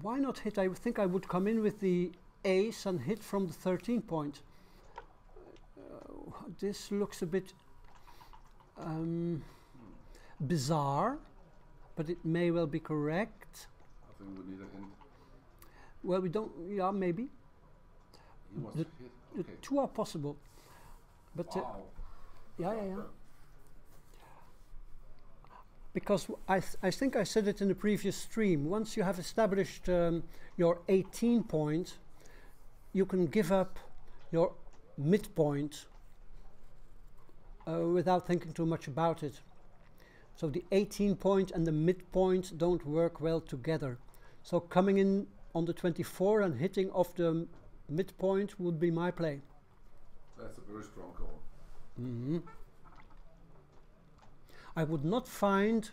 why not hit? I think I would come in with the ace and hit from the 13 point. This looks a bit bizarre, but it may well be correct. I think we need a hint. Well, we don't, yeah, maybe. He wants to hit. The Okay. two are possible. But Wow. yeah. Because I think I said it in the previous stream, once you have established your 18 point, you can give up your midpoint without thinking too much about it. So the 18 point and the midpoint don't work well together. So coming in on the 24 and hitting off the midpoint would be my play. That's a very strong call. Mm-hmm. I would not find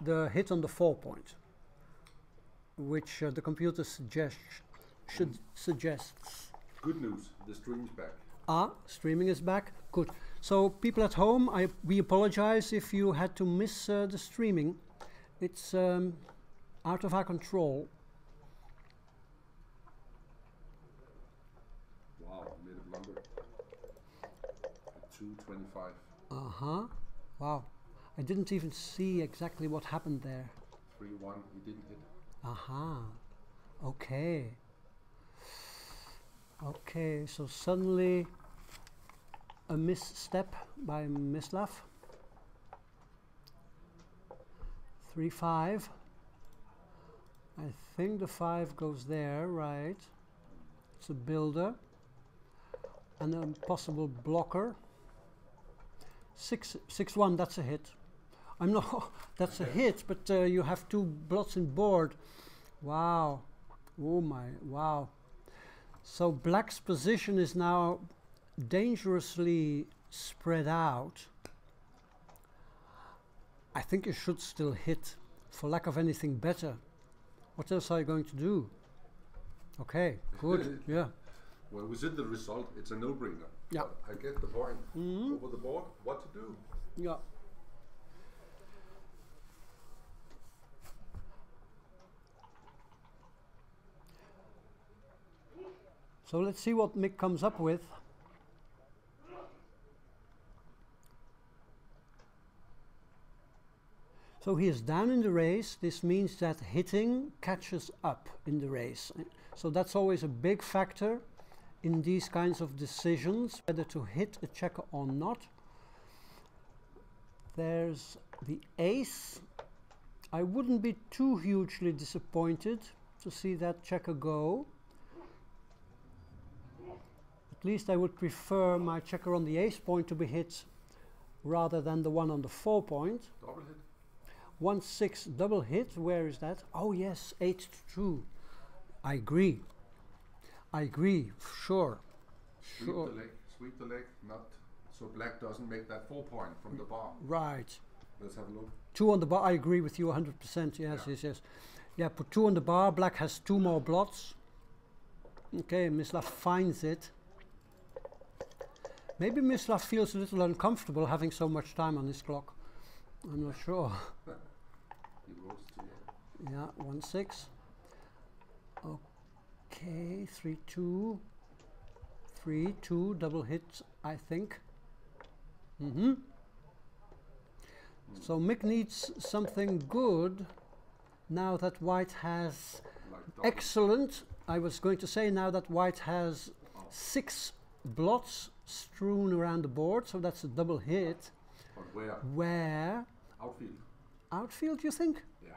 the hit on the 4 point, which the computer suggests. Good news, the stream's back. Ah, streaming is back. Good. So people at home, we apologize if you had to miss the streaming. It's out of our control. Wow, made a blunder. 225. Uh-huh. Wow. I didn't even see exactly what happened there. 3-1, he didn't hit. Aha. Okay. Okay, so suddenly a misstep by Mislav. 3-5. I think the 5 goes there, right? It's a builder and a possible blocker. 6-1, that's a hit. I'm not, that's a hit, but you have 2 blots in board. Wow. Oh my, wow. So black's position is now dangerously spread out. I think you should still hit for lack of anything better. What else are you going to do? Okay, good, yeah. When we see the result, it's a no-brainer. Yeah. But I get the point. Mm-hmm. Over the board, what to do? Yeah. So let's see what Mick comes up with. So he is down in the race. This means that hitting catches up in the race. So that's always a big factor in these kinds of decisions, whether to hit a checker or not. There's the ace. I wouldn't be too hugely disappointed to see that checker go. At least I would prefer my checker on the ace point to be hit rather than the one on the 4 point. Double hit. 1-6 double hit, where is that? Oh yes, 8-2. I agree. I agree, sure. Sweep the leg, not so black doesn't make that 4 point from the bar. Right. Let's have a look. 2 on the bar, I agree with you 100%, yes. Yeah, put 2 on the bar, black has 2 more blots. Okay, Mislav finds it. Maybe Mislav feels a little uncomfortable having so much time on his clock. I'm not sure. He rolls too low. Yeah, 1-6. Okay, 3-2. 3-2, double hit, I think. So Mick needs something good now that white has excellent. I was going to say now that white has 6 blots strewn around the board, so that's a double hit. But where? Where? Outfield. Outfield, you think? Yeah.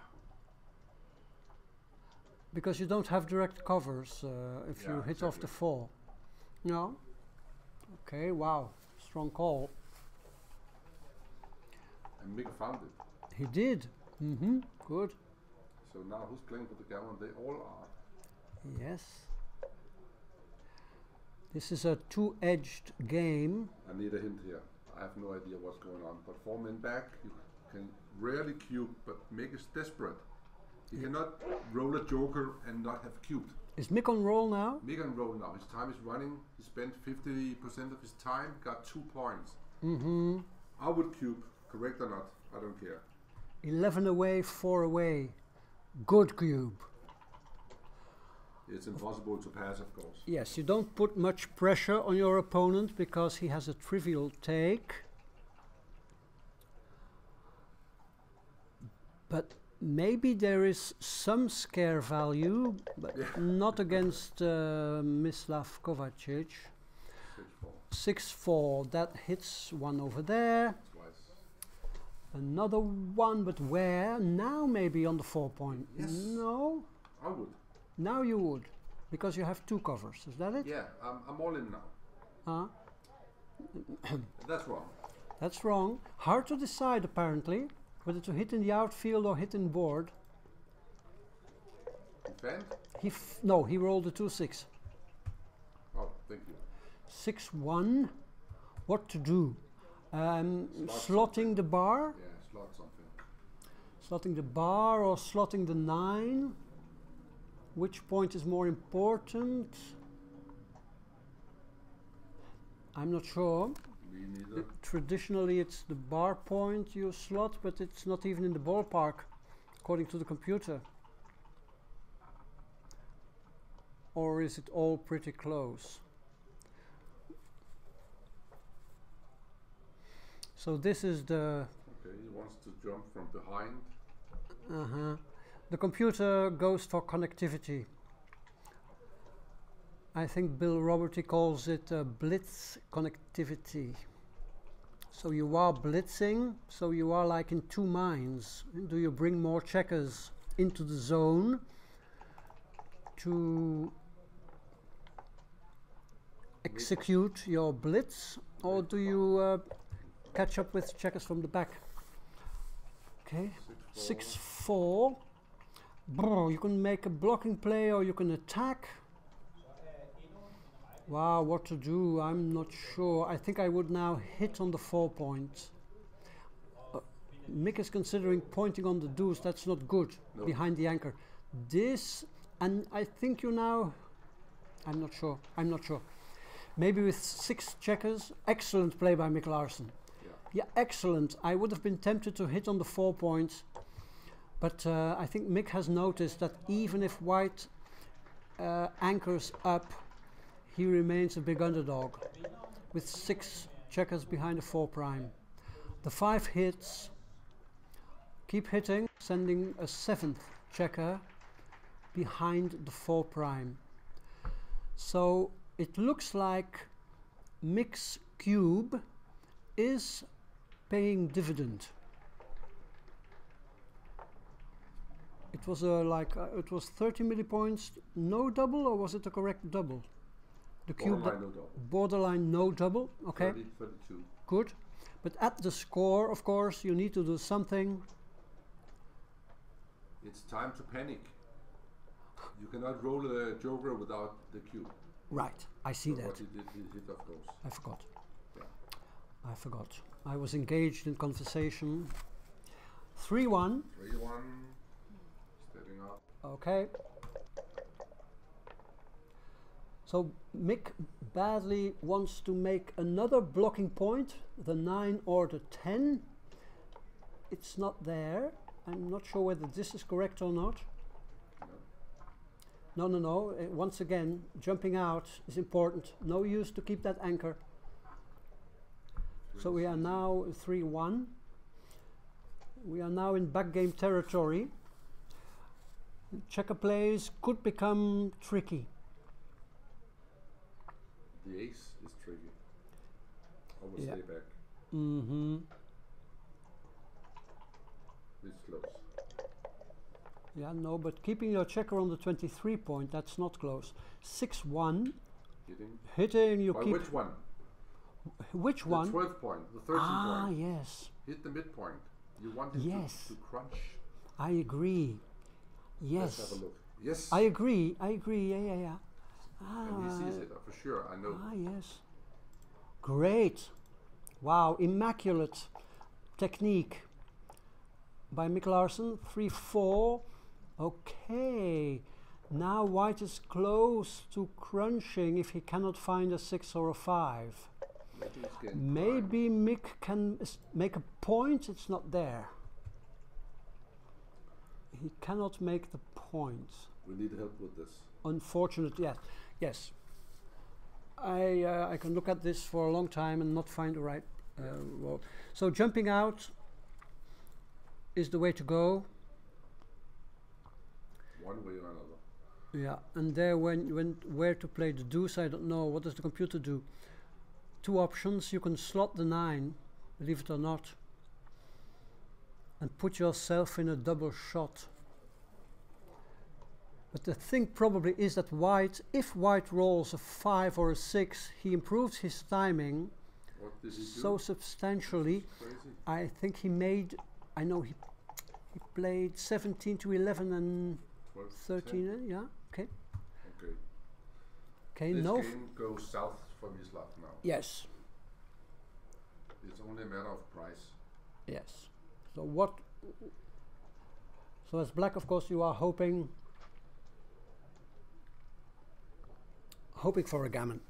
Because you don't have direct covers if you hit off the 4. No? Okay, wow. Strong call. And Mick found it. He did. Good. So now who's playing for the gammon? They all are. Yes. This is a 2-edged game. I need a hint here. I have no idea what's going on. But 4 men back, you can rarely cube, but Mick is desperate. He cannot roll a joker and not have cubed. Is Mick on roll now? Mick on roll now. His time is running. He spent 50% of his time, got 2 points. I would cube, correct or not, I don't care. 11 away, 4 away. Good cube. It's impossible to pass, of course. Yes, you don't put much pressure on your opponent because he has a trivial take. But maybe there is some scare value, but not against Mislav Kovacic. 6-4, that hits one over there. Twice. Another one, but where? Now maybe on the 4 point. Yes. No? I would. Now you would, because you have two covers, is that it? Yeah, I'm all in now. That's wrong. That's wrong. Hard to decide apparently, whether to hit in the outfield or hit in board. Defend? No, he rolled a 2-6. Oh, thank you. 6-1. What to do? Slotting the bar? Yeah, slot something. Slotting the bar or slotting the 9? Which point is more important? I'm not sure. Me neither. Traditionally it's the bar point you slot, but it's not even in the ballpark, according to the computer. Or is it all pretty close? So this is the... Okay, he wants to jump from behind. The computer goes for connectivity. I think Bill Roberty calls it blitz connectivity. So you are blitzing, so you are like in two minds. Do you bring more checkers into the zone to execute your blitz, or do you catch up with checkers from the back? Okay, 6-4. You can make a blocking play or you can attack. Wow, what to do? I'm not sure. I think I would now hit on the 4 point. Mick is considering pointing on the deuce. That's not good. No. Behind the anchor. This, and I think you now... I'm not sure. I'm not sure. Maybe with 6 checkers. Excellent play by Mick Larsen. Yeah, excellent. I would have been tempted to hit on the 4 points. But I think Mick has noticed that even if white anchors up, he remains a big underdog with 6 checkers behind the 4 prime. The 5 hits, keep hitting, sending a 7th checker behind the 4 prime. So it looks like Mick's cube is paying dividend. It was it was 30 millipoints, no double, or was it the correct double? The cube borderline no double. Borderline no double. Okay. 30, 32. Good. But at the score, of course, you need to do something. It's time to panic. You cannot roll a joker without the cube. Right. I see that. What he did, he hit, of course. I forgot. Yeah. I forgot. I was engaged in conversation. 3-1. 3-1. Stepping up. Okay. So Mick badly wants to make another blocking point, the 9 or the 10. It's not there. I'm not sure whether this is correct or not. No. Once again, jumping out is important. No use to keep that anchor. So we are now 3-1. We are now in backgame territory. Checker plays could become tricky. The ace is tricky. Always stay back. It's close. Yeah, no, but keeping your checker on the 23 point, that's not close. 6-1. Hitting, you By keep... which one? Which one? The 12th point, the 13th point. Ah, yes. Hit the midpoint. You want it to crunch. I agree. Yes. Let's have a look. Yes. I agree, yeah. And he sees it, for sure, I know. Ah, yes. Great. Wow, immaculate technique by Mick Larsen. 3-4. Okay. Now white is close to crunching if he cannot find a 6 or a 5. Maybe Mick can make a point. It's not there. He cannot make the point. We need help with this. Unfortunately, yes. Yes. I can look at this for a long time and not find the right role. So jumping out is the way to go. One way or another. Yeah, and there where to play the deuce, I don't know. What does the computer do? Two options. You can slot the 9, believe it or not, and put yourself in a double shot. But the thing probably is that white, if white rolls a 5 or a 6, he improves his timing so substantially. I think he made, I know he played 17 to 11 and 13, yeah, okay. Okay. Okay, this no. This game goes south for Mislav now. Yes. It's only a matter of price. Yes. So what, so as black, of course, you are hoping for a gammon.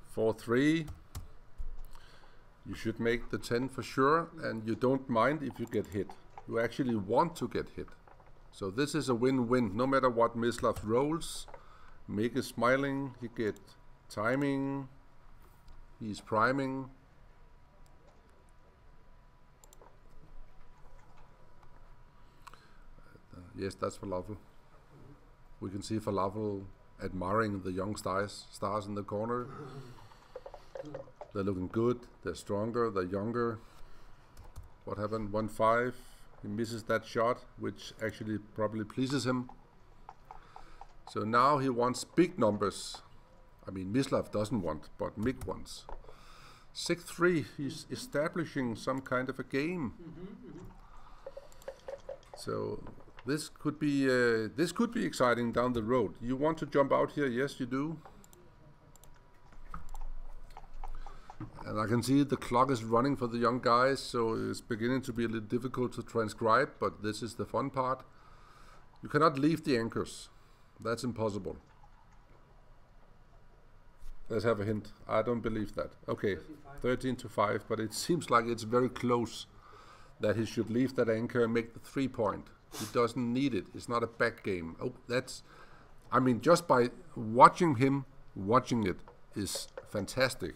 For 3, you should make the 10 for sure, and you don't mind if you get hit. You actually want to get hit. So this is a win-win. No matter what Mislav rolls, Mick is smiling, he get timing, he's priming. Yes, that's Falafel. We can see Falafel admiring the young stars in the corner. They're looking good, they're stronger, they're younger. What happened? 1-5. He misses that shot, which actually probably pleases him. So now he wants big numbers. I mean, Mislav doesn't want, but Mick wants. 6-3, he's establishing some kind of a game. So this could be exciting down the road. You want to jump out here? Yes, you do. And I can see the clock is running for the young guys, so it's beginning to be a little difficult to transcribe, but this is the fun part. You cannot leave the anchors. That's impossible. Let's have a hint. I don't believe that. Okay, 13-5, but it seems like it's very close that he should leave that anchor and make the 3-point. He doesn't need it. It's not a back game. Oh, that's, I mean, just by watching him, watching it is fantastic.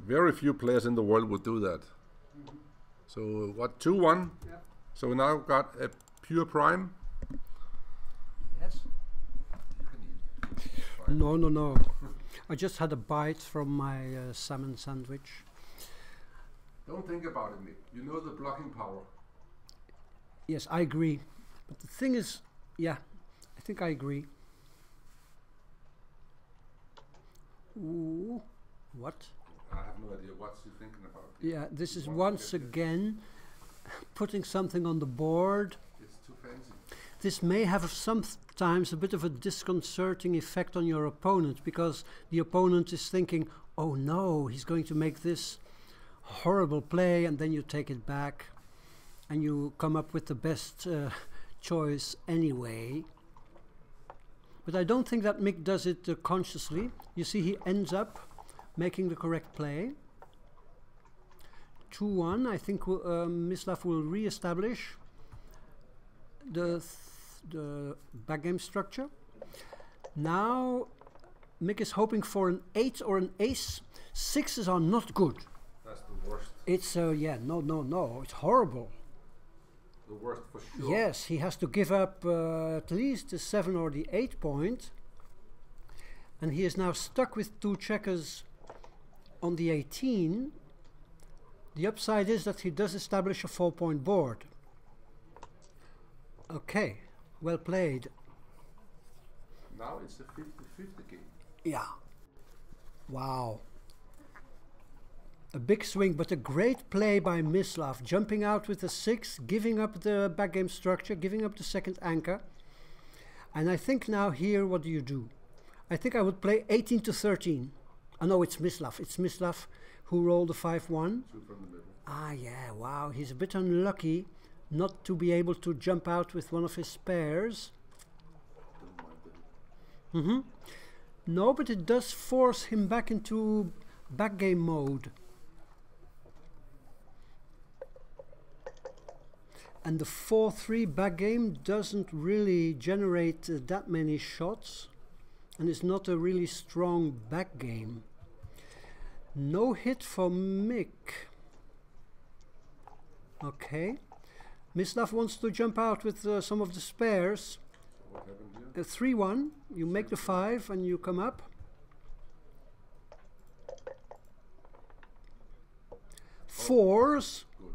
Very few players in the world would do that. So what, 2-1? Yeah. So we now got a pure prime. Yes. No. I just had a bite from my salmon sandwich. Don't think about it, Nick. You know the blocking power. Yes, I agree. But the thing is, yeah, I think I agree. Ooh, what? I have no idea what's he thinking about. Yeah, this is once again putting something on the board. It's too fancy. This may have sometimes a bit of a disconcerting effect on your opponent, because the opponent is thinking, oh no, he's going to make this horrible play, and then you take it back and you come up with the best choice anyway. But I don't think that Mick does it consciously. You see, he ends up making the correct play. 2-1. I think Mislav will re-establish the backgame structure. Now Mick is hoping for an 8 or an ace. 6s are not good. That's the worst. It's yeah, no, it's horrible. The worst for sure. Yes, he has to give up at least the 7 or the 8 point, and he is now stuck with 2 checkers on the 18. The upside is that he does establish a 4-point board. Okay, well played. Now it's a 50-50 game. Yeah. Wow. A big swing, but a great play by Mislav, jumping out with a 6, giving up the backgame structure, giving up the second anchor. And I think now here, what do you do? I think I would play 18-13. no, it's Mislav. It's Mislav who rolled a 5-1. 2 from the middle. Ah, yeah, wow. He's a bit unlucky not to be able to jump out with one of his pairs. No, but it does force him back into backgame mode. And the 4-3 backgame doesn't really generate that many shots, and it's not a really strong backgame. No hit for Mick. Okay. Mislav wants to jump out with some of the spares. What happened here? 3-1, you make the 5 and you come up. 4s. Good.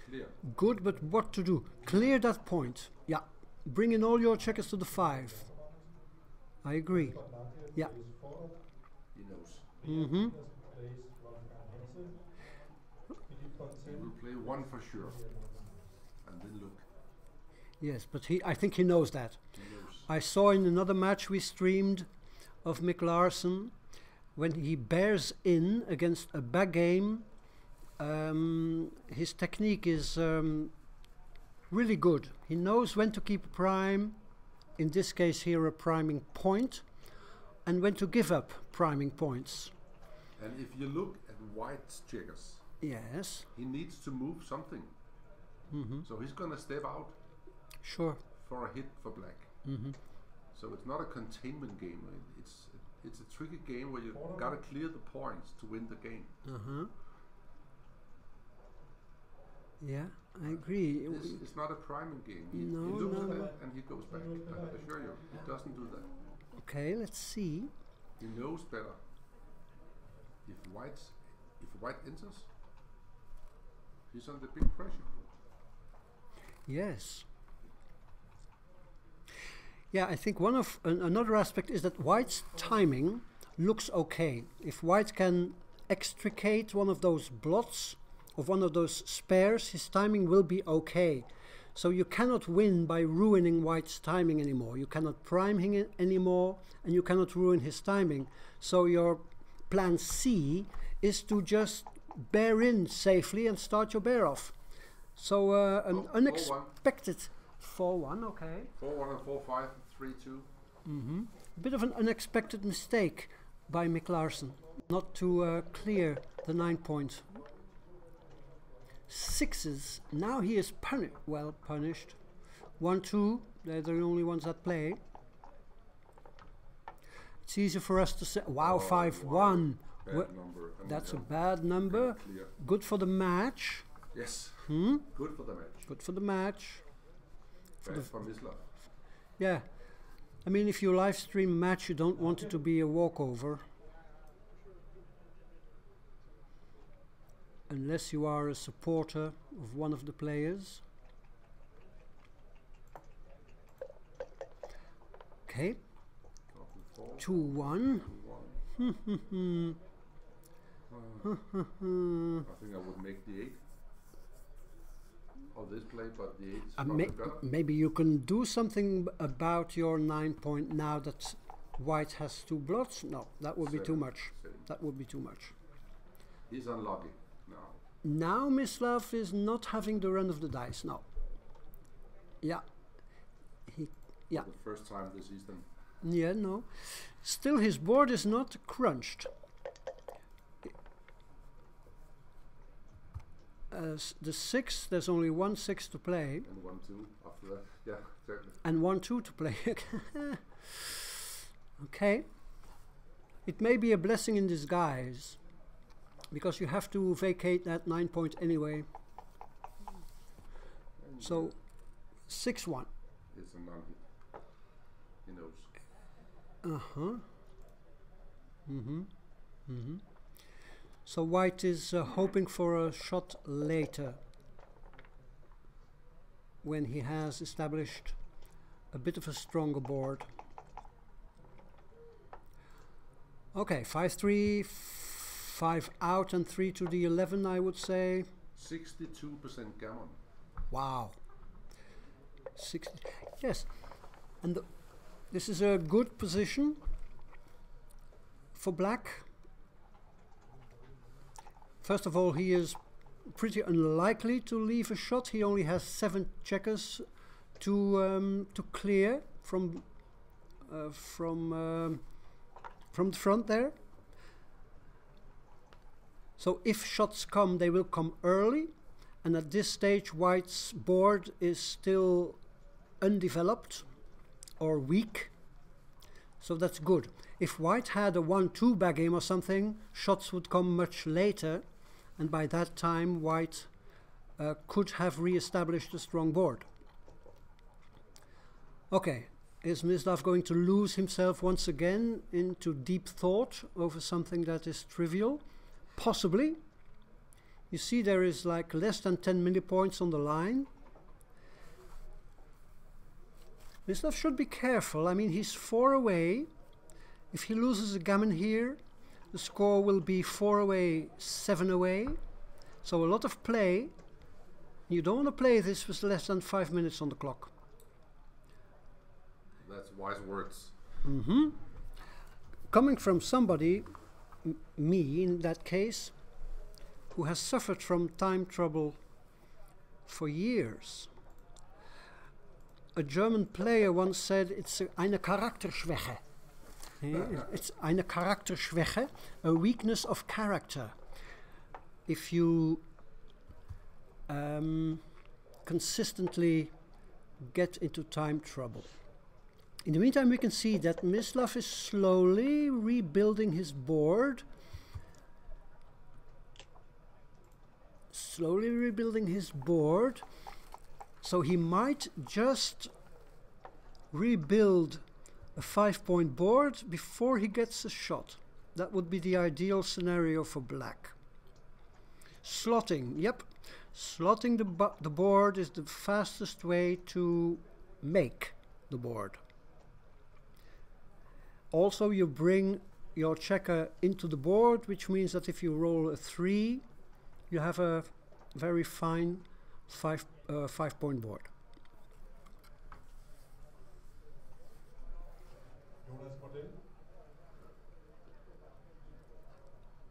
Clear. Good, but what to do? Clear that point. Yeah. Bring in all your checkers to the 5. I agree. Yeah. He knows. Mm-hmm. He will play 1 for sure. And then look. Yes, but I think he knows that. He knows. I saw in another match we streamed of Mick Larsen, when he bears in against a backgame, his technique is really good. He knows when to keep a prime, in this case here a priming point, and when to give up priming points. And if you look at White's checkers, Yes, he needs to move something. So he's going to step out sure. for a hit for black. So it's not a containment game. It's a tricky game where you got to clear the points to win the game. Yeah, I agree. It's not a priming game. He No, looks no, at no. it and he goes back. I assure you, he doesn't do that. Okay, let's see. He knows better. If White enters, he's under big pressure. Yes. Yeah, I think another aspect is that White's timing looks okay. If White can extricate one of those blots of one of those spares, his timing will be okay. So you cannot win by ruining White's timing anymore. You cannot prime him anymore, and you cannot ruin his timing. So your plan C is to just bear in safely and start your bear off. So an 4-1. unexpected 4-1, okay. 4-1 and 4-5, 3-2. A bit of an unexpected mistake by Mick Larsen, not to clear the 9 point. 6s, now he is punished. 1-2, they're the only ones that play. It's easier for us to say, wow, 5-1. Bad number. That's a bad number. Clear. Good for the match. Yes. Good for the match. Good for the match. Bad for Mislav. Yeah. I mean, if you live stream a match, you don't want it to be a walkover. Unless you are a supporter of one of the players. Okay. 2-1. I think I would make the 8 of this play, but the 8 is probably better. Maybe you can do something about your 9 point now that White has 2 blots. No, that would be too much. That would be too much. He's unlucky now. Now Mislav is not having the run of the dice. No. Yeah. Yeah. For the first time this season. Yeah, no. Still, his board is not crunched. The 6, there's only 1 6 to play. And 1-2 after that. Yeah, exactly. And 1-2 to play. Okay. It may be a blessing in disguise, because you have to vacate that 9 point anyway. And So 6-1. it's a non-hit. He knows. So White is hoping for a shot later, when he has established a bit of a stronger board. Okay, 5-3, 5 out and 3 to the 11, I would say. 62% gammon. Wow. 60. Yes, and this is a good position for black. first of all, he is pretty unlikely to leave a shot. He only has 7 checkers to clear from the front there. So if shots come, they will come early, and at this stage White's board is still undeveloped or weak, so that's good. If White had a 1-2 back game or something, shots would come much later, and by that time White could have re-established a strong board. Okay, is Mislav going to lose himself once again into deep thought over something that is trivial? Possibly. You see there is like less than 10 millipoints on the line. Mislav should be careful. I mean, he's 4 away. If he loses a gammon here, the score will be 4 away, 7 away. So a lot of play. You don't want to play this with less than 5 minutes on the clock. That's wise words. Mm-hmm. Coming from somebody, me in that case, who has suffered from time trouble for years. A German player once said it's eine Charakterschwäche. It's eine Charakterschwäche, a weakness of character. If you consistently get into time trouble. In the meantime, we can see that Mislav is slowly rebuilding his board. Slowly rebuilding his board. So he might just rebuild a 5-point board before he gets a shot. That would be the ideal scenario for black. Slotting, yep. Slotting the board is the fastest way to make the board. Also, you bring your checker into the board, which means that if you roll a 3, you have a very fine 5-point board.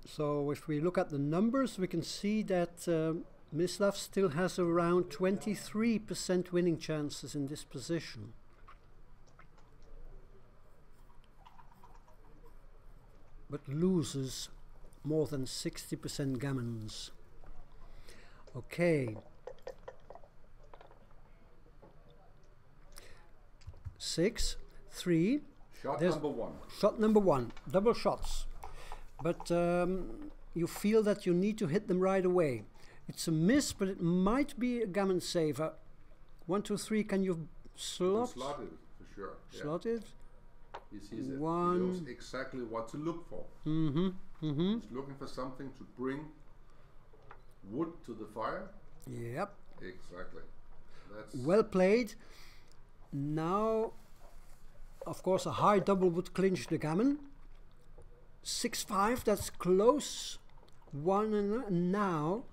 So if we look at the numbers, we can see that Mislav still has around 23% winning chances in this position. But loses more than 60% gammons. Okay. 6, 3. Shot number 1. Shot number 1. Double shots. But you feel that you need to hit them right away. It's a miss, but it might be a gammon saver. 1, 2, 3. Can you slot? Slot it, for sure. Slot it. He sees it. 1. He knows exactly what to look for. Mm-hmm. Mm-hmm. He's looking for something to bring wood to the fire. Yep. Exactly. That's well played. Now, of course, a high double would clinch the gammon. 6-5, that's close. 1 and now,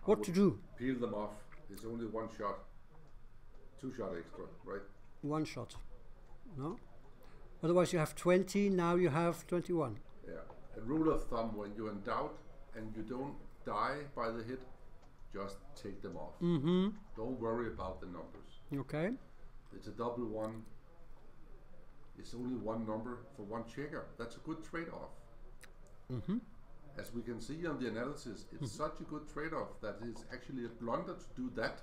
what to do? Peel them off. It's only 1 shot. 2 shot extra, right? 1 shot. No? Otherwise you have 20, now you have 21. Yeah. A rule of thumb, when you're in doubt and you don't die by the hit, just take them off. Mm-hmm. Don't worry about the numbers. Okay. It's a double 1. It's only 1 number for 1 checker. That's a good trade-off. Mm-hmm. As we can see on the analysis, it's such a good trade-off that it's actually a blunder to do that.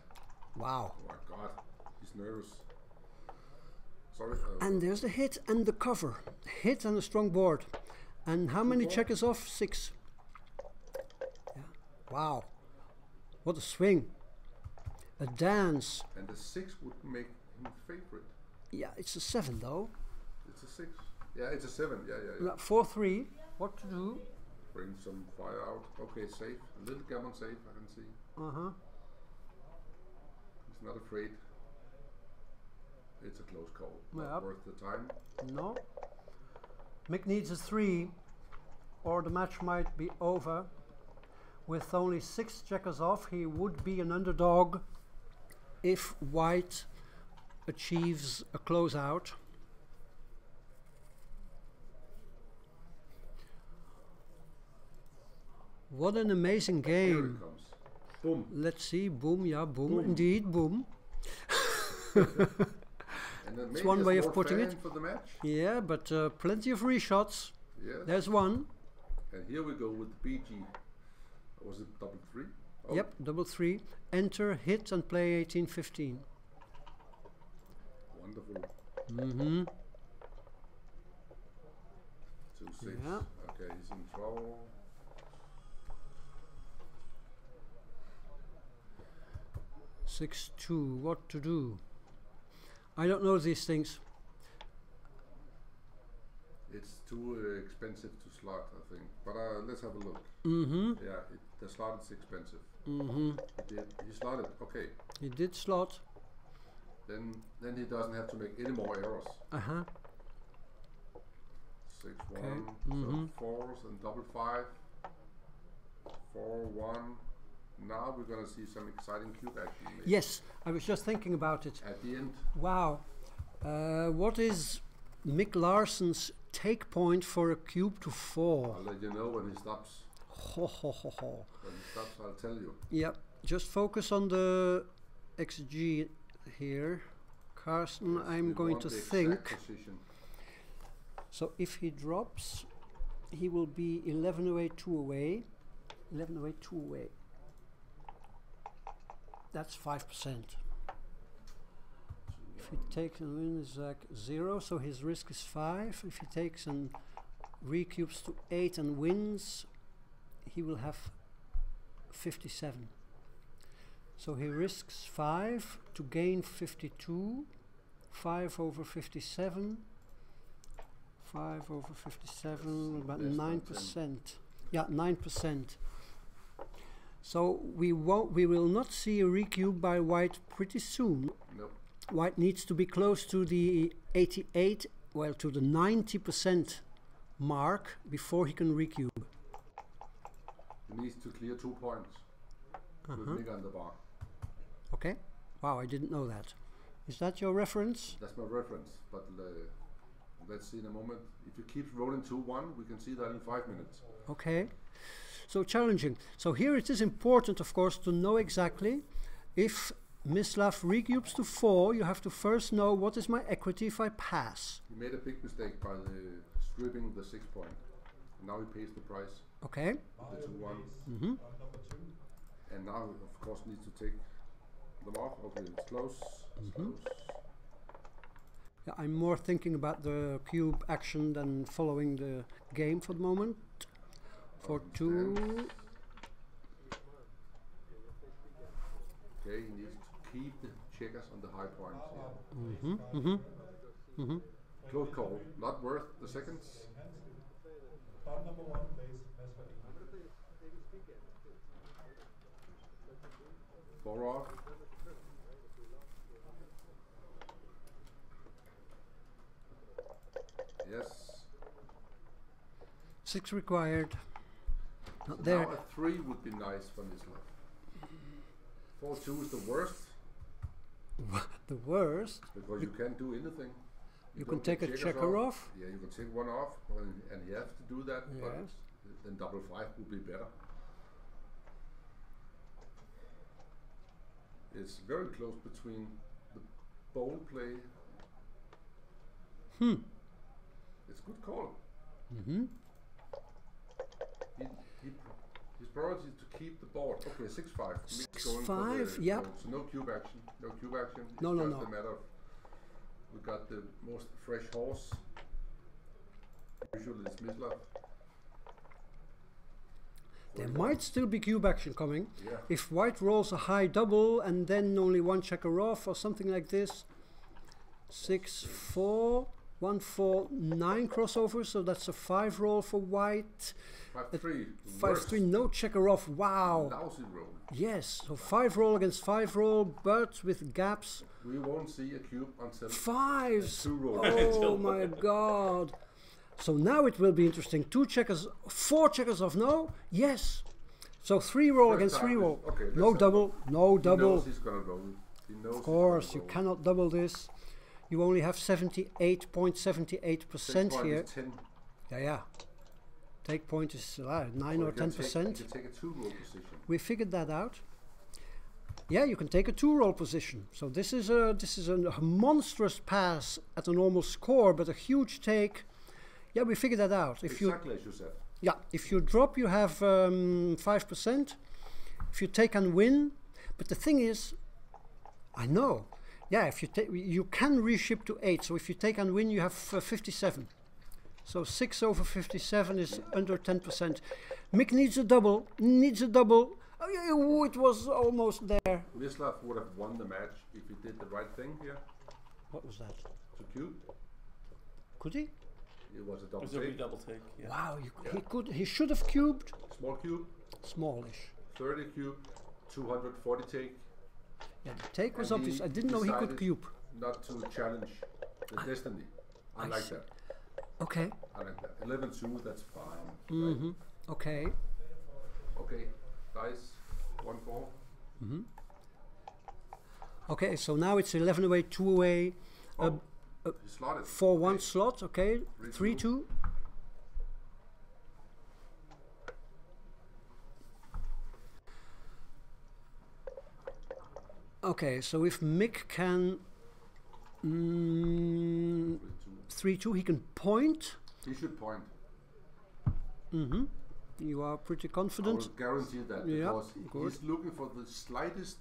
Wow. Oh my God, he's nervous. Sorry. And there's the hit and the cover. Hit and a strong board. And how many checkers off? 6. Yeah. Wow. What a swing. A dance. And the 6 would make him favorite. Yeah, it's a 7 though. It's a 6. Yeah, it's a 7. Yeah. 4-3. What to do? Bring some fire out. Okay, safe. A little gammon safe, I can see. Uh-huh. He's not afraid. It's a close call. Yep. Not worth the time. No. Mick needs a 3, or the match might be over. With only 6 checkers off, he would be an underdog if White achieves a closeout. What an amazing Here it game. comes. Boom. Let's see. Boom, yeah, boom. Boom. Indeed, boom. And then It's maybe one a way of small putting fan it. for the match. Yeah, but plenty of reshots. Yes. There's one. And here we go with BG. Was it double three? Oh, Yep, double three. Enter, hit, and play 18-15. wonderful. Mm-hmm. 2-6. Yeah. Okay, he's in trouble. 6-2. What to do? I don't know these things. It's too expensive to slot, I think. But let's have a look. Mm-hmm. Yeah, the slot is expensive. Mm-hmm. He slotted. Okay. He did slot. Then he doesn't have to make any more errors. Uh-huh. 6-1. Okay. So fours and double 5. 4-1. Now we're gonna see some exciting cube action. Maybe. Yes, I was just thinking about it. At the end. Wow. What is Mick Larsen's take point for a cube to 4? I'll let you know when he stops. Ho ho ho ho. When he stops, I'll tell you. Yep. Just focus on the XG here. Carsten, Yes, I'm we going want to the exact think. position. So if he drops, he will be 11 away, 2 away. 11 away, 2 away. That's 5%. If he takes and wins like 0, so his risk is 5. If he takes and recubes to 8 and wins, he will have 57. So he risks 5 to gain 52. 5 over 57. 5 over 57, about less than 9%. Yeah, 9%. So we will not see a recube by white pretty soon. Nope. White needs to be close to the 88, well, to the 90% mark before he can recube. He needs to clear 2 points. With Nick on the bar. Okay. Wow, I didn't know that. Is that your reference? That's my reference. But let's see in a moment. If he keeps rolling 2-1, we can see that in 5 minutes. Okay. So challenging. So here it is important, of course, to know exactly if Mislav recubes to 4, you have to first know what is my equity if I pass. He made a big mistake by stripping the 6 point. Now he pays the price. Okay. The 2-1. Mm-hmm. And now, of course, needs to take them off. Okay, it's close. It's close. Yeah, I'm more thinking about the cube action than following the game for the moment. For 2. Okay, he needs to keep the checkers on the high points here. Mm-hmm. Mm-hmm. Mm-hmm. Close call. Not worth the seconds. Four off. Yes. 6 required. Not So there. now a 3 would be nice for Mislav. 4-2 is the worst The worst. because you can't do anything. You can don't take a get checker off. Yeah, you can take one off, and he has to do that. But Yes. then double 5 would be better. It's very close between the bold play. It's good call. Mm-hmm. His priority is to keep the board. Okay, 6-5. 6-5, yeah. So no cube action. No cube action. It's No, no, just no. a matter of we got the most fresh horse. Usually it's Mislav. There might still be cube action coming. Yeah. If white rolls a high double and then only 1 checker off or something like this. 6-4, 1-4, 9 crossover, so that's a 5 roll for white. 5-3. 5-3, no checker off. Wow. Lousy roll. Yes, so 5 roll against 5 roll, but with gaps. We won't see a cube until 5s. 2 roll. Oh my god. So now it will be interesting. 2 checkers, 4 checkers off, no? Yes. So 3 roll First against time 3 is- roll. okay, let's No have double, no He double. knows he's gonna roll. He knows Of course, you he's gonna cannot double this. You only have 78.78% roll. here. 10. Yeah, yeah. take point is 9 Or or you can 10%. You can take a 2-roll position. We figured that out. Yeah, you can take a 2-roll position. So this is a monstrous pass at a normal score, but a huge take. Yeah, we figured that out. If Exactly as you said. yeah, if you drop, you have 5%. If you take and win, but the thing is, I know. Yeah, if you take, you can reship to 8. So if you take and win, you have 57. So 6 over 57 is under 10%. Mick needs a double. Needs a double. Oh, it was almost there. Mislav would have won the match if he did the right thing here. What was that? To cube. Could he? It was a double It was a take. double take. Yeah. Wow, he could. He should have cubed. Small cube. Smallish. 30 cube. 240 take. Yeah, the take was And obvious. he I didn't know he could decided cube. Not to challenge the destiny. I like see. that. Okay. I like that. 11-2, that's fine. Mm-hmm. Right? Okay. Okay. Dice. 1-4. Mm-hmm. Okay, so now it's 11 away, 2 away, He slotted. 4-1 Okay. slot. Okay, 3-2. Okay, so if Mick can 3-2, he can point. He should point. Mm-hmm. You are pretty I confident. will guarantee that Yeah, because good. he's looking for the slightest,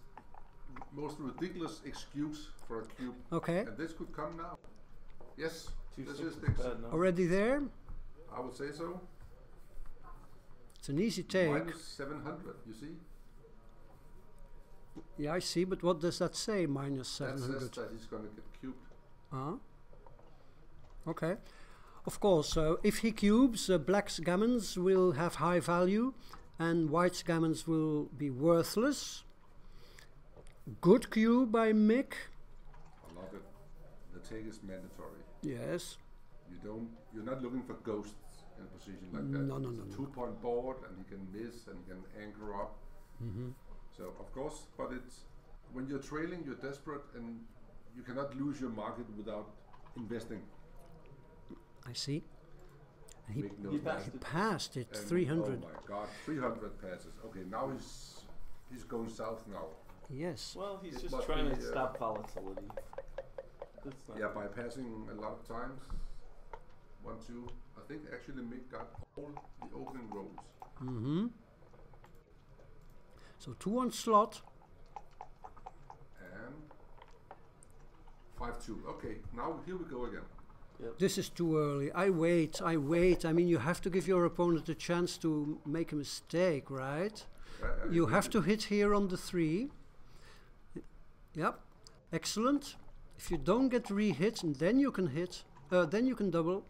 most ridiculous excuse for a cube. Okay, And this could come now. Yes, Two this sixes is the bad enough. already there. I would say so. It's an easy take. Minus 700, you see? Yeah, I see, but what does that say, minus That 700? says that he's going to get cubed. Okay. Of course, if he cubes, black's gammons will have high value and white's gammons will be worthless. Good cube by Mick. I love it. The take is mandatory. Yes. You're not looking for ghosts in a position like that. No, no, It's no, a no. 2-point board and he can miss and he can anchor up. Mm-hmm. So of course, but it's when you're trailing, you're desperate and you cannot lose your market without investing. I see. And he, Mick knows he that. passed he it. passed it, And 300. Oh my God, 300 passes. Okay, now he's going south now. Yes. Well, he's It just must trying be, to stop volatility. That's not Yeah, by passing a lot of times. 1, 2. I think actually Mick got all the opening rows. Mm-hmm. So 2 on slot. And 5-2. Okay, now here we go again. This is too early. I wait. I mean, you have to give your opponent a chance to make a mistake, right? You have to hit here on the 3. Yep. Excellent. If you don't get re-hit, then you can hit. Then you can double.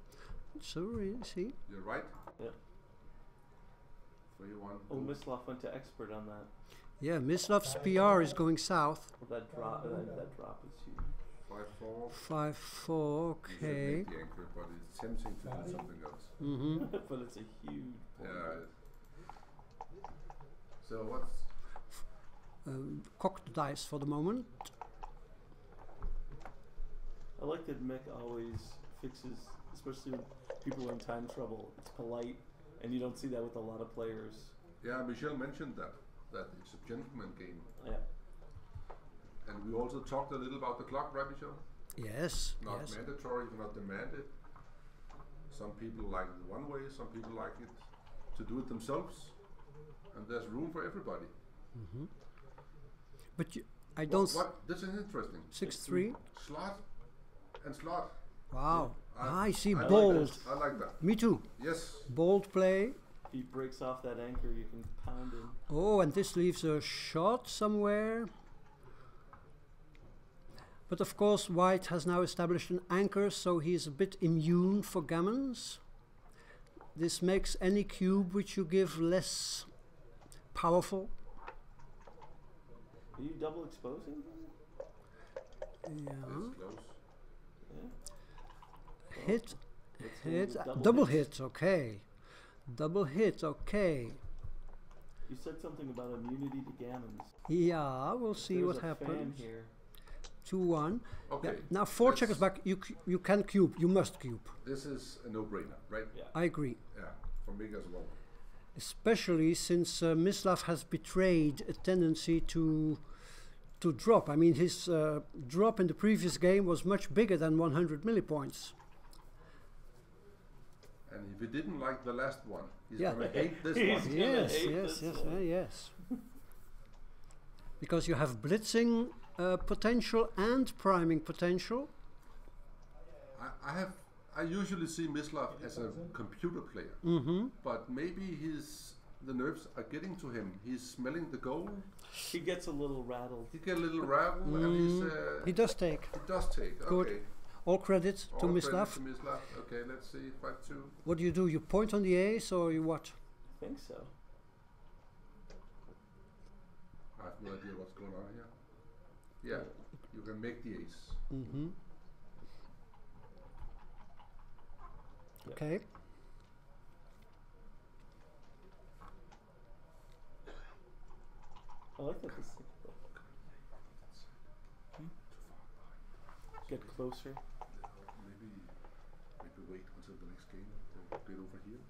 Sorry, see? You're right. Yeah. 3-1. Oh, Mislav went to expert on that. Yeah, Mislav's PR is going south. Well, that drop is huge. 5-4. 5-4, You should okay. make the anchor, but it's tempting to do something else. Mm-hmm. But it's a huge point. Yeah. So what's Cocked dice for the moment. I like that Mick always fixes, especially when people are in time trouble. It's polite, and you don't see that with a lot of players. Yeah, Michelle mentioned that it's a gentleman game. Yeah. And we also talked a little about the clock, right, Michelle? Yes, Not yes. mandatory, not demanded. Some people like it one way, some people like it to do it themselves. And there's room for everybody. Mm-hmm. But I don't... This is interesting. 6-3. Slot and slot. Wow. I see I bold. Like that. I like that. Me too. Yes. Bold play. If he breaks off that anchor, you can pound him. Oh, and this leaves a shot somewhere. But of course, white has now established an anchor, so he is a bit immune for gammons. This makes any cube which you give less powerful. Are you double exposing? Yeah. That's close. Yeah. Hit, Let's hit, go with double hits. hit, okay. Double hit, okay. You said something about immunity to gammons. Yeah, we'll see There's what a fan happens. here. 2-1. Okay. Yeah. Now 4 checkers Let's- back, you can cube, you must cube. This is a no-brainer, right? Yeah. I agree. Yeah. for Mick as well. Especially since Mislav has betrayed a tendency to drop. I mean, his drop in the previous game was much bigger than 100 millipoints. And if he didn't like the last one, he's Yeah. gonna hate this He's one. gonna Yes, hate yes, this yes, one. yes. Because you have blitzing potential and priming potential. I usually see Mislav as a computer player, but maybe the nerves are getting to him. He's smelling the goal. He gets a little rattled. He get a little rattled, and He does take. he does take. Good. Okay. All credit to All Mislav. credit to Mislav. Okay, let's see. 5-2. What do? You point on the ace or you what? I think so. I have no idea what's going on here. Yeah, you can make the ace. Mm-hmm. Yeah. Okay. I like that this. Get closer. Maybe wait until the next game to get over here.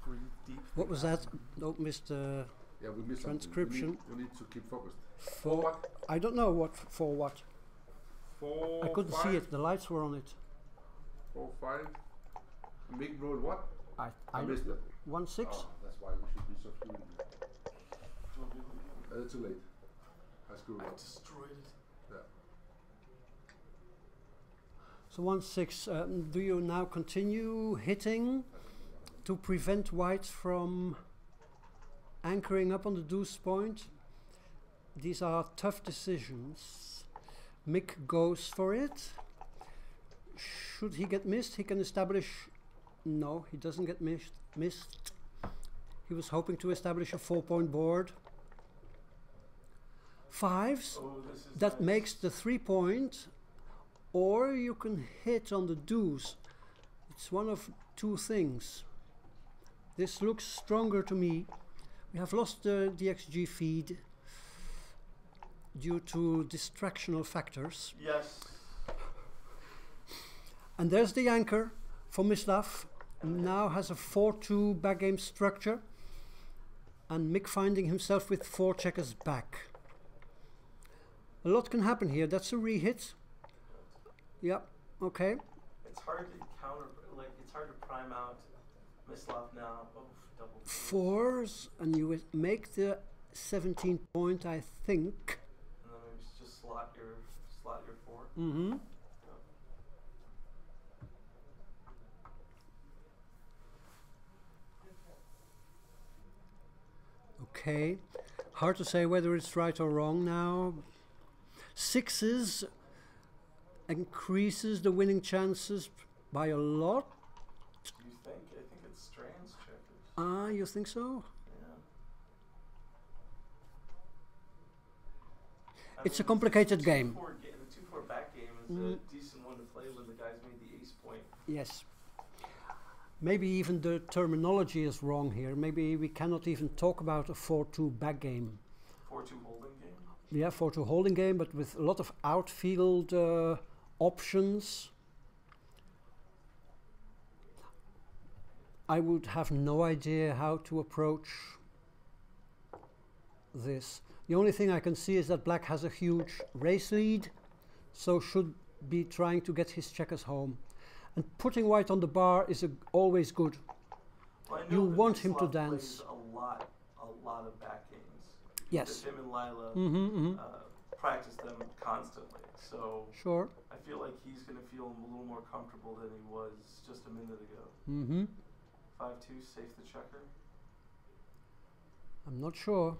Breathe deep. What was that? Don't miss the Yeah, we missed transcription. something. We need to keep focused. For what? I don't know what for what. 4, I couldn't 5, see it. The lights were on it. 4, 5. Mick rolled what? I missed it. 1-6. Oh, that's why we should be so fluent. It's too late. I screwed up. Destroyed it. Yeah. So 1-6. Do you now continue hitting to prevent white from anchoring up on the deuce point? These are tough decisions. Mick goes for it. Should he get missed, he can establish. No, he doesn't get missed. He was hoping to establish a 4-point board. Fives. Oh, this is That nice. makes the 3-point, or you can hit on the deuce. It's one of two things. This looks stronger to me. We have lost the XG feed due to distractional factors. Yes. And there's the anchor for Mislav. Now has a 4-2 backgame structure. And Mick finding himself with 4 checkers back. A lot can happen here. That's a re-hit. Yep, okay. It's hard to counter, like, it's hard to prime out Mislav now. Oh, double. 4s, and you would make the 17 point, I think. And then maybe just slot your 4. Mm-hmm. Okay. Hard to say whether it's right or wrong now. 6s increases the winning chances by a lot. You think? I think it's strands checkers. Ah, you think so? Yeah. It's a complicated game. The 2-4 back game is a decent one to play when the guy's made the ace point. Yes. Maybe even the terminology is wrong here. Maybe we cannot even talk about a 4-2 back game. 4-2 holding game? Yeah, 4-2 holding game, but with a lot of outfield options. I would have no idea how to approach this. The only thing I can see is that black has a huge race lead, so should be trying to get his checkers home. And putting white on the bar is always good. Well, I know You that want him to Mislav dance. plays a lot of back games. Yes. Him and Lila practice them constantly. So Sure. I feel like he's going to feel a little more comfortable than he was just a minute ago. 5-2, safe the checker. I'm not sure.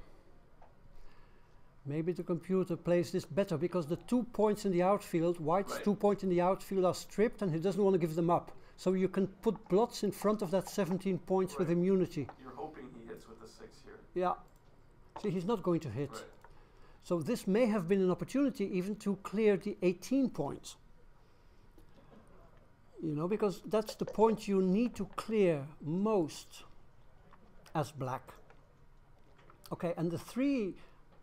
Maybe the computer plays this better because the 2 points in the outfield, white's Right. 2 points in the outfield are stripped and he doesn't want to give them up. So you can put blots in front of that 17 points with Right. immunity. You're hoping he hits with a 6 here. Yeah. See, he's not going to hit. Right. So this may have been an opportunity even to clear the 18 points. You know, because that's the point you need to clear most as black. Okay, and the 3,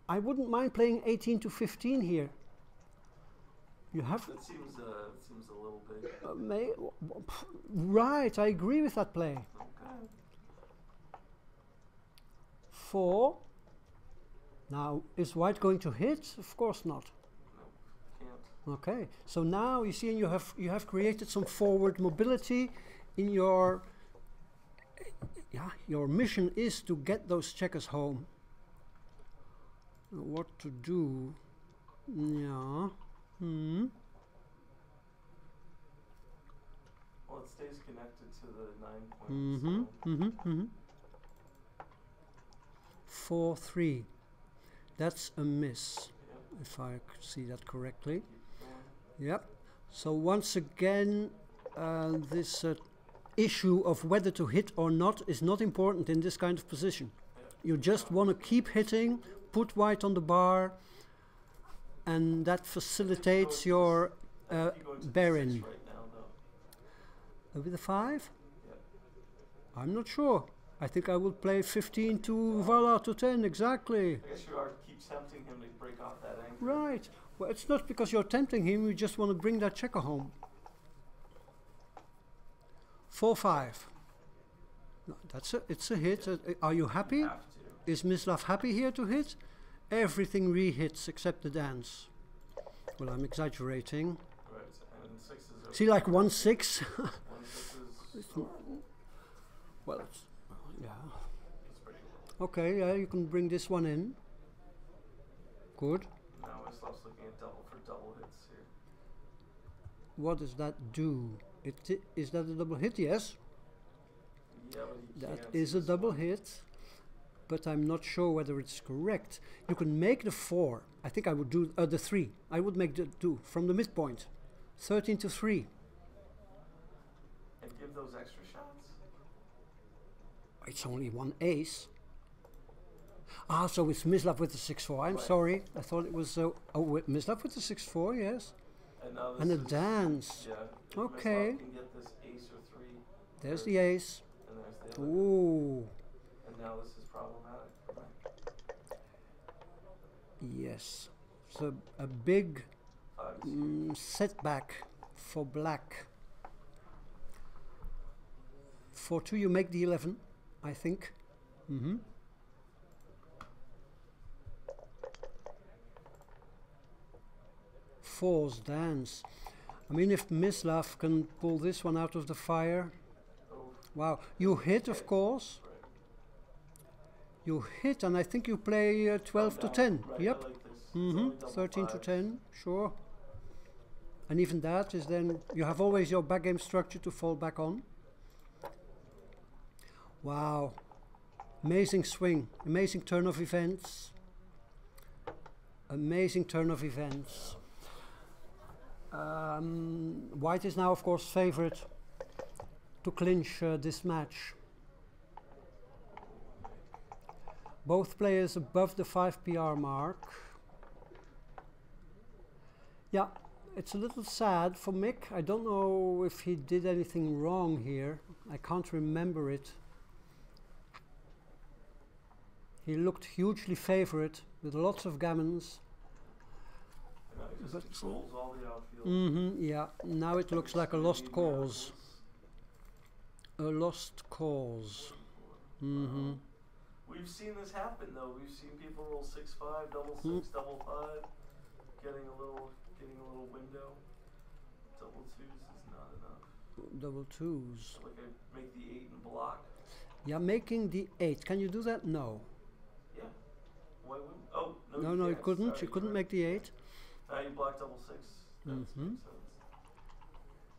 I wouldn't mind playing 18 to 15 here. You have That seems a little big. right. I agree with that play. Okay. 4. Now, is white going to hit? Of course not. No, can't. Okay. So now you see, you have created some forward mobility in your. Yeah, your mission is to get those checkers home. What to do? Yeah. Well, it stays connected to the 9 point. 4-3. That's a miss, Yep. if I see that correctly. Keep going. Yep. So once again, this issue of whether to hit or not is not important in this kind of position. Yep. You just want to keep hitting, put white on the bar, and that facilitates your I think you go into the bear-in. 6 right now, though. With a 5? Yep. I'm not sure. I think I will play 15 to voila to 10, exactly. I guess you keep tempting him to break off that anchor. Right. Well, it's not because you're tempting him, you just want to bring that checker home. 4-5. No, it's a hit. Are you happy? You have to. Is Mislav happy here to hit? Everything re-hits except the dance. Well, I'm exaggerating. Right, and 6 is See, like 1-6? 1 6 is Well, it's, yeah. it's pretty low. Okay, yeah, you can bring this one in. Good. Now Mislav's looking at double for double hits here. What does that do? Is that a double hit? Yes. Yeah, but he That can't is see a this double one. hit, but I'm not sure whether it's correct. You can make the 4. I think I would do the 3. I would make the 2 from the midpoint. 13 to 3. And give those extra shots? It's only one ace. Ah, so it's Mislav with the 6-4. I'm Right. sorry. I thought it was Mislav with the 6-4. Yes. And now this And a is, dance. Yeah. If Okay. Mislav can get this ace or 3. There's the ace. And there's the other. Ooh. And now this is problematic. Right. Yes. So a big 5 is huge. setback for black. For 2 you make the 11, I think. Fours dance. I mean, if Mislav can pull this one out of the fire. Oh, Wow. You hit, of course. right. You hit, and I think you play 12 to Down. 10. Right, Yep. I like this. It's only double 13 to fives. 10, sure. And even that is then, you have always your backgame structure to fall back on. Wow. Amazing swing, amazing turn of events. Amazing turn of events. White is now, of course, favorite to clinch this match. Both players above the 5 PR mark. Yeah, it's a little sad for Mick. I don't know if he did anything wrong here. I can't remember it. He looked hugely favorite with lots of gammons. And now he just But- controls all the outfield. Yeah, now it looks like a lost cause. A lost cause. We've seen this happen though. We've seen people roll 6-5, double 6, double 5, getting a little window. Double 2s is not enough. Double 2s. Like I make the 8 and block. Yeah, making the 8. Can you do that? No. Yeah. Why wouldn't? Oh no. No, you can't. couldn't. Sorry, You couldn't you're make the 8. right. Now you block double 6. That makes sense.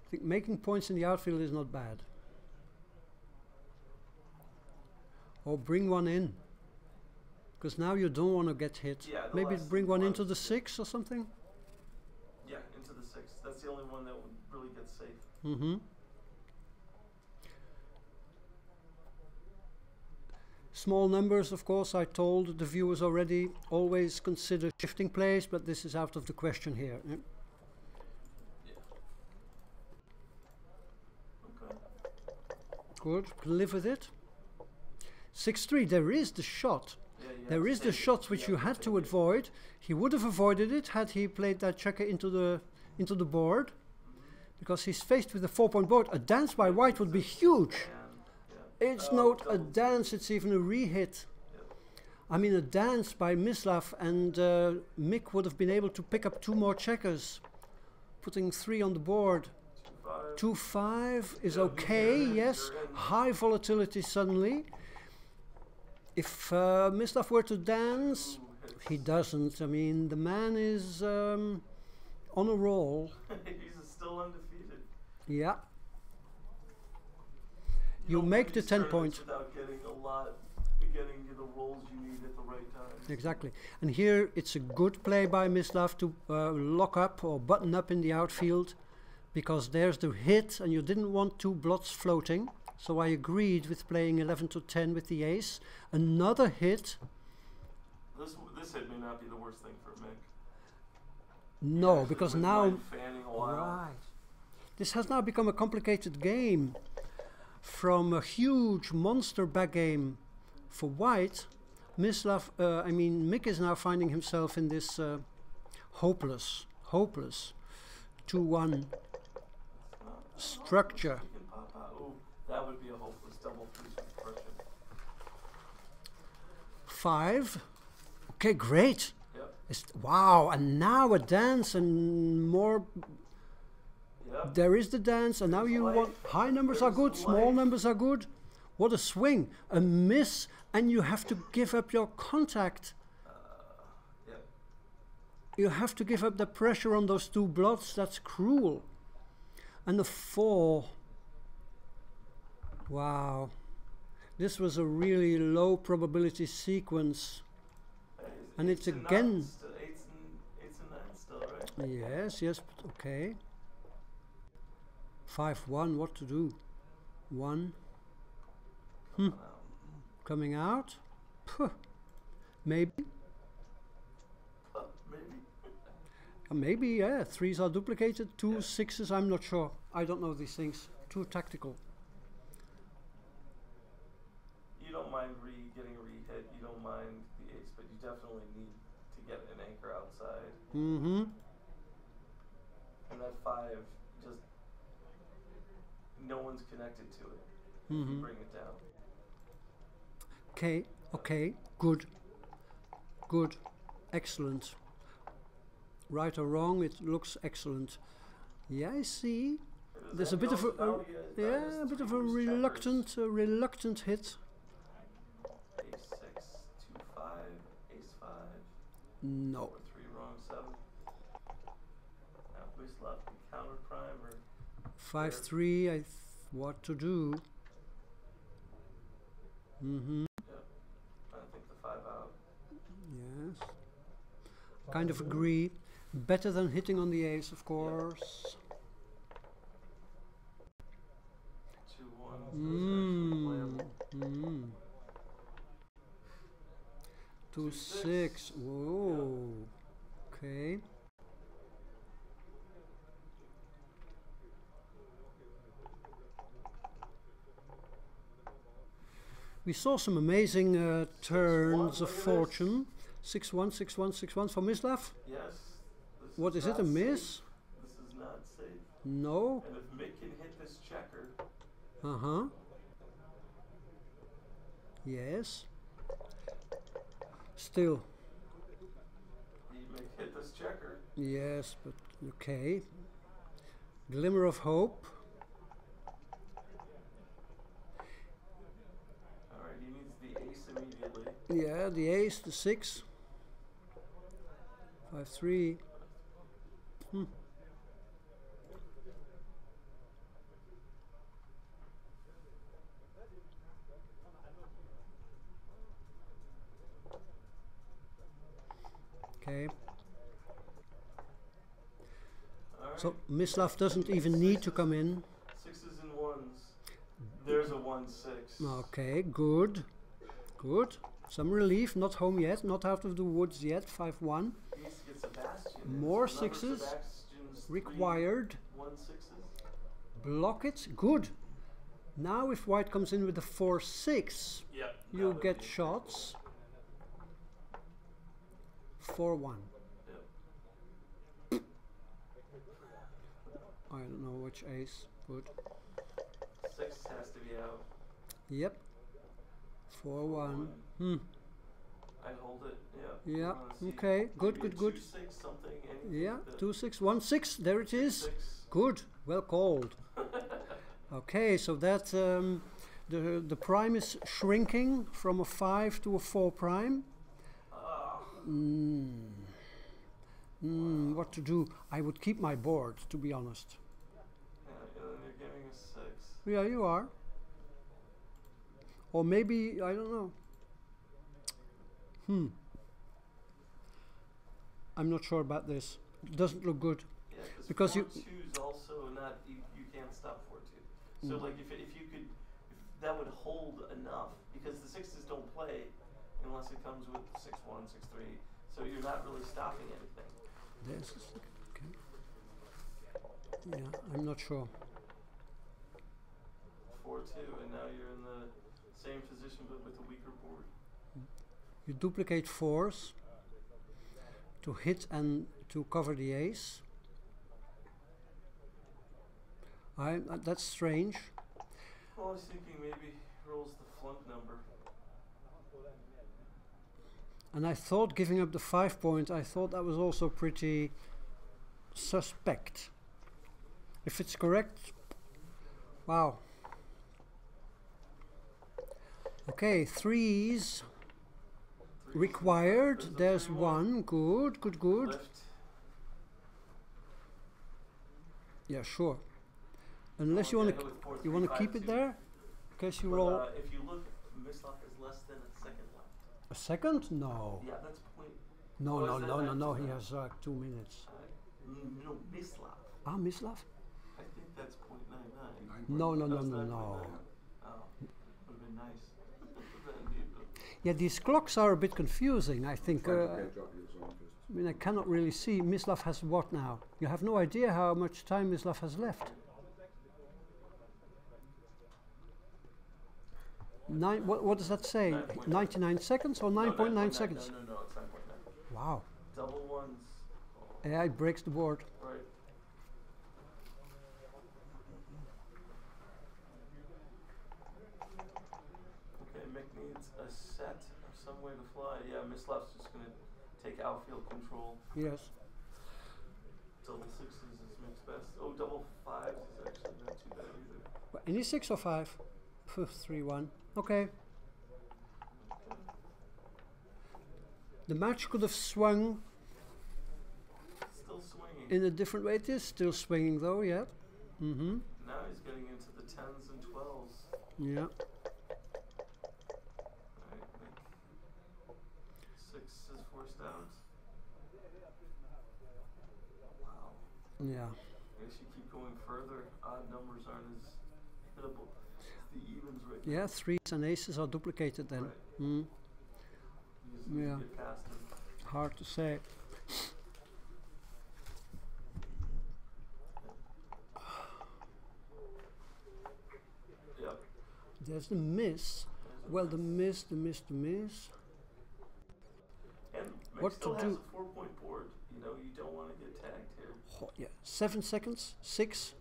I think making points in the outfield is not bad. Or bring one in. Because now you don't want to get hit. Yeah, the Maybe last bring one one into is the good. 6 or something. Yeah, into the 6. That's the only one that would really get safe. Small numbers, of course, I told the viewers already, always consider shifting plays, but this is out of the question here. Yeah. Okay. Good, can live with it. 6-3, there is the shot. Yeah, you have There to is the take it. shot which you have had to take it. avoid. He would have avoided it had he played that checker into the into the board, because he's faced with a 4-point board. A dance by white would be huge. It's not a dance, it's even a re-hit. I mean, a dance by Mislav, and Mick would have been able to pick up 2 more checkers, putting 3 on the board. 2-5 is okay, yes. High volatility suddenly. If Mislav were to dance, he doesn't. I mean, the man is on a roll. He's still undefeated. Yeah. You make the 10 point. Without getting you the rolls you need at the right time. Exactly. And here it's a good play by Mislav to lock up or button up in the outfield, because there's the hit and you didn't want 2 blots floating. So I agreed with playing 11 to 10 with the ace. Another hit. This hit may not be the worst thing for Mick. No, because now... Right. This has now become a complicated game. From a huge monster backgame for white, Mick is now finding himself in this hopeless 2-1 structure. That would be a hopeless double piece with pressure. 5. Okay, great. Yep. Wow, and now a dance and more. Yep. There is the dance, and now you want high numbers are good, small numbers are good. What a swing, a miss, and you have to give up your contact. Yep. You have to give up the pressure on those 2 blots. That's cruel. And the 4. Wow, this was a really low probability sequence, and it's again. 8 and 9 still, right? Yes, but okay. 5-1. What to do? 1. Coming out. Puh. Maybe. Maybe, yeah. 3s are duplicated. 2 6s. I'm not sure. I don't know these things. Too tactical. You don't mind getting a re-hit, you don't mind the ace, but you definitely need to get an anchor outside. Mm-hmm. And that 5, just no one's connected to it. Mm-hmm. You bring it down. Okay, good, excellent. Right or wrong, it looks excellent. Yeah, I see. There's a bit of a reluctant hit. Ace 6, 2-5, ace 5. No. 3 wrong 7. Now Mislav can counter prime or 5-3. What to do? Mm-hmm. Yep. I think the 5 out. Yes. Kind of agree. Better than hitting on the ace, of course. 2-1. 2-6. Whoa. Okay. We saw some amazing turns of fortune. 6-1, 6-1, 6-1 for Mislav. Yes. What is it, a miss? This is not safe. No. And if Mick can hit this checker. Uh-huh. Yes. Still. He may hit this checker. Yes, but okay. Glimmer of hope. Alright, he needs the ace immediately. Yeah, the ace, the 6. 5-3. Okay. So Mislav doesn't even need to come in. 6s and 1s. There's a 1-6. Okay, good. Good. Some relief, not home yet, not out of the woods yet. 5-1. More 6s required. 1-6s. Block it. Good. Now if white comes in with the 4-6, you get shots. 4-1. Yep. I don't know which ace. Good. 6 has to be out. Yep. 4-1. Hmm. I hold it. Yeah. You wanna see Okay. Good. maybe Good. a Good. 2-6 something. Anything Yeah. like that. 2-6. 1-6. There it is. 6. Good. Well called. Okay. So that the prime is shrinking from a 5 to a 4 prime. What to do? I would keep my board, to be honest. Yeah, and then you're giving a 6. Yeah, you are. Or maybe, I don't know. I'm not sure about this. It doesn't look good. Yeah, Because 4-2's also not, you can't stop 4-2. So like if you could, if that would hold enough, because the 6s don't play unless it comes with 6-1, 6-3. So you're not really stopping anything. This is okay. Yeah, I'm not sure. 4-2, and now you're in the same position but with a weaker board. You duplicate 4s to hit and to cover the ace. That's strange. Well, I was thinking maybe he rolls the flunk number. And I thought giving up the 5 point, I thought that was also pretty suspect. If it's correct, wow. Okay, 3s required. There's 1. Good, good, good. Lift. Yeah, sure. Unless you want to keep it there, in case you roll If you look, Mislav is less than a second left. a second. No, Yeah, that's point. no, Oh, no, is that no, no, not no. too He bad? has 2 minutes. No, Mislav. Ah, Mislav? I think that's .99. No, no, no, That's no, 9.9. no. Oh, would have been nice. Yeah, these clocks are a bit confusing. I think. Trying to catch up with his own first. I mean, I cannot really see. Mislav has what now? You have no idea how much time Mislav has left. What does that say? 9.9. 99 seconds or 9.9 seconds? No, it's 9.9. Wow. Double ones. Yeah, it breaks the board. Right. Okay, Mick needs a set or some way to fly. Yeah, Mislav's just going to take outfield control. Yes. Double 6s is Mick's best. Oh, double 5s is actually not too bad either. Any 6 or 5? 3-1. Okay. The match could have swung Still swinging. in a different way. It is still swinging though, yeah. Mm-hmm. Now he's getting into the 10s and 12s. Yeah. Alright, Mick. 6 is forced out. Wow. Yeah. I guess you keep going further. Odd numbers aren't as hittable. It's the evens right now. Yeah, 3s and aces are duplicated then. Right. Mm. You just need Yeah. to get past him. Hard to say. Yep. There's the miss. There's a Well, the miss. miss. And Mick What still to has do? a 4-point board. You know, you don't want to get tagged here. Yeah. 7 seconds. 6.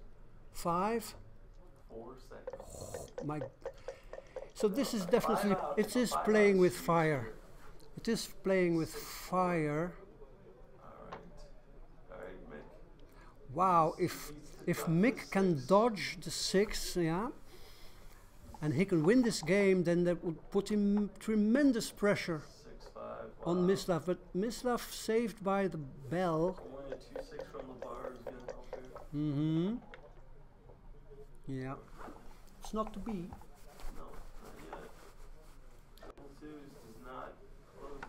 5. 4 seconds. My. So this is 5 definitely. out. It is 5 playing out with is huge fire. here. It is playing with fire. Alright, Mick. Wow. He If needs to if duck Mick the can 6. dodge the 6, yeah, and he can win this game, then that would put him tremendous pressure 6-5. on Wow. Mislav. But Mislav saved by the bell. Only a 2-6 from the bar is going to help here. Mm-hmm. Yeah. It's not to be. No, not yet. Double 2s does not close it.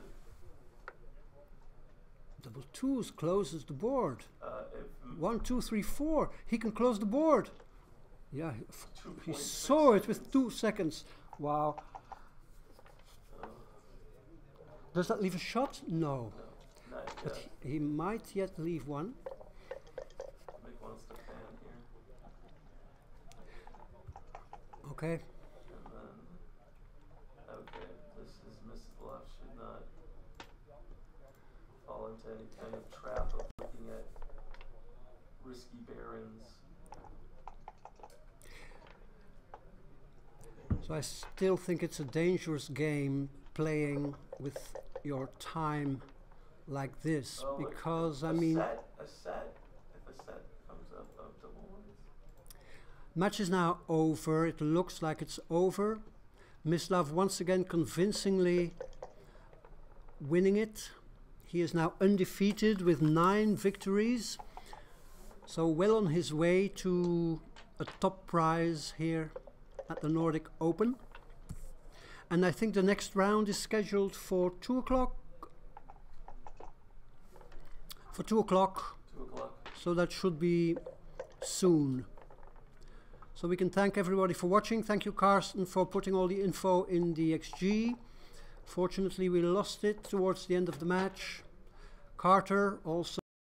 Double 2s closes the board. If 1, 2, 3, 4. He can close the board. Yeah, he 2.6 saw it with seconds. 2 seconds. Wow. Does that leave a shot? No. No, not But yet. he might yet leave one. Mick wants to pan here. Okay. And then, okay, this is Mislav should not fall into any kind of trap of looking at risky barons. So I still think it's a dangerous game playing with your time like this, Oh, because a I mean, set, if a set comes up of double ones. match is now over. It looks like it's over. Mislav once again convincingly winning it. He is now undefeated with 9 victories, so well on his way to a top prize here at the Nordic Open. And I think the next round is scheduled for 2 o'clock. For 2 o'clock. 2 o'clock. So that should be soon. So we can thank everybody for watching. Thank you, Carsten, for putting all the info in the XG. Fortunately, we lost it towards the end of the match. Carter also